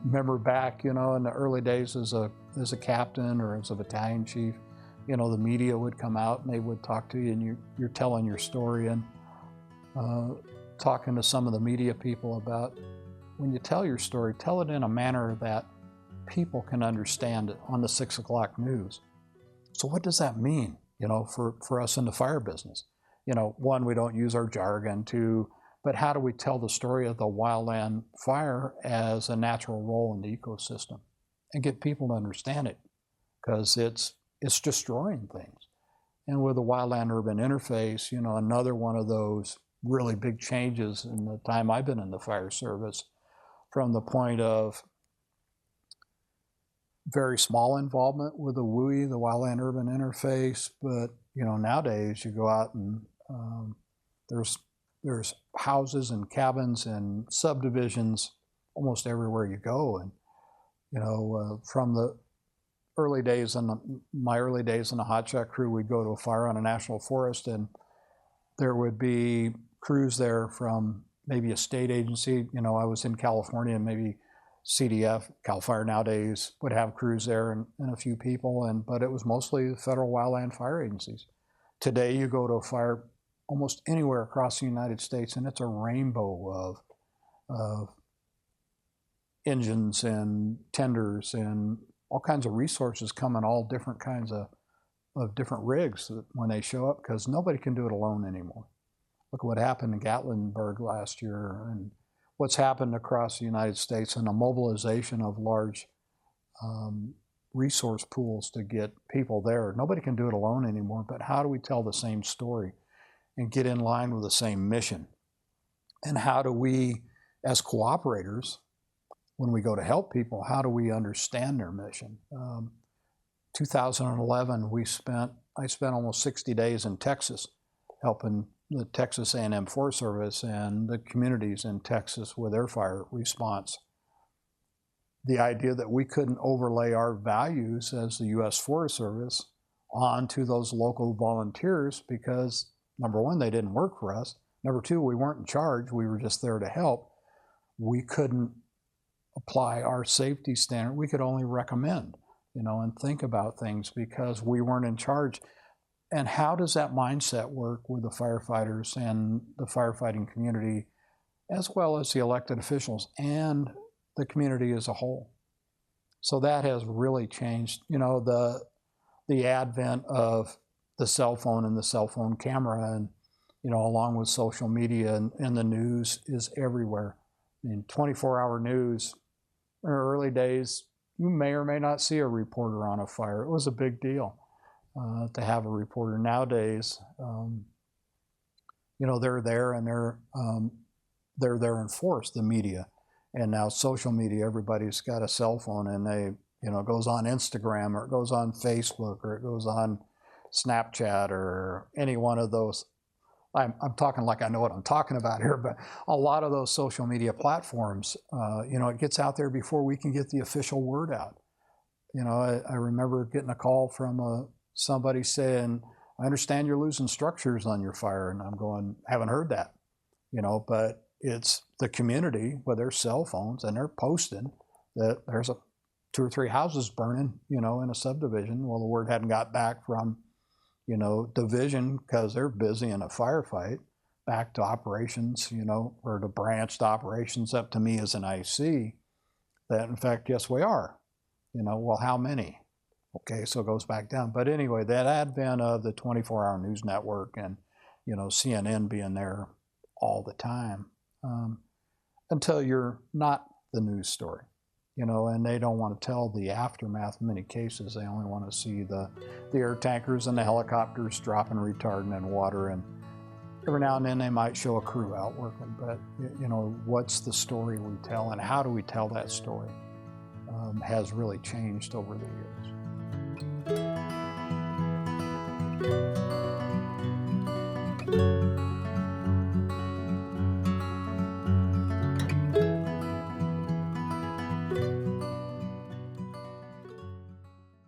remember back, in the early days as a captain or as a battalion chief, the media would come out and they would talk to you, and you're telling your story, and talking to some of the media people about, when you tell your story, tell it in a manner that people can understand it on the 6 o'clock news. So what does that mean, for us in the fire business? One, we don't use our jargon. Two, but how do we tell the story of the wildland fire as a natural role in the ecosystem and get people to understand it? Because it's destroying things. And with the wildland-urban interface, another one of those really big changes in the time I've been in the fire service, from the point of very small involvement with the WUI, the wildland-urban interface, but nowadays you go out and there's houses and cabins and subdivisions almost everywhere you go. And from the early days, my early days in the hotshot crew, we'd go to a fire on a national forest, and there would be crews there from maybe a state agency. I was in California, and maybe CDF, Cal Fire nowadays, would have crews there and a few people, but it was mostly the federal wildland fire agencies. Today, you go to a fire almost anywhere across the United States, and it's a rainbow of engines and tenders and all kinds of resources coming, all different kinds of different rigs when they show up, because nobody can do it alone anymore. Look at what happened in Gatlinburg last year, and what's happened across the United States, and a mobilization of large resource pools to get people there. Nobody can do it alone anymore, but how do we tell the same story and get in line with the same mission? And how do we, as cooperators, when we go to help people, how do we understand their mission? 2011, I spent almost 60 days in Texas helping the Texas A&M Forest Service and the communities in Texas with their fire response. The idea that we couldn't overlay our values as the U.S. Forest Service onto those local volunteers, because number one, they didn't work for us. Number two, we weren't in charge. We were just there to help. We couldn't apply our safety standard. We could only recommend, and think about things, because we weren't in charge. And how does that mindset work with the firefighters and the firefighting community, as well as the elected officials and the community as a whole? So that has really changed. The advent of the cell phone and the cell phone camera, and along with social media and the news is everywhere. 24-hour news. In our early days, you may or may not see a reporter on a fire. It was a big deal to have a reporter. Nowadays, they're there, and they're there in force, the media. And now social media, everybody's got a cell phone, and it goes on Instagram, or it goes on Facebook, or it goes on Snapchat, or any one of those. I'm talking like I know what I'm talking about here, but a lot of those social media platforms, it gets out there before we can get the official word out. I remember getting a call from somebody saying, "I understand you're losing structures on your fire," and I'm going, "Haven't heard that," but it's the community with their cell phones, and they're posting that there's 2 or 3 houses burning, in a subdivision. Well, the word hadn't got back from division, because they're busy in a firefight, back to operations, or to branched operations up to me as an IC, that in fact, yes, we are. Well, how many? Okay, so it goes back down. But anyway, that advent of the 24-hour news network and, CNN being there all the time, until you're not the news story, and they don't want to tell the aftermath in many cases. They only want to see the air tankers and the helicopters dropping retardant and water, and every now and then they might show a crew out working, but what's the story we tell, and how do we tell that story has really changed over the years.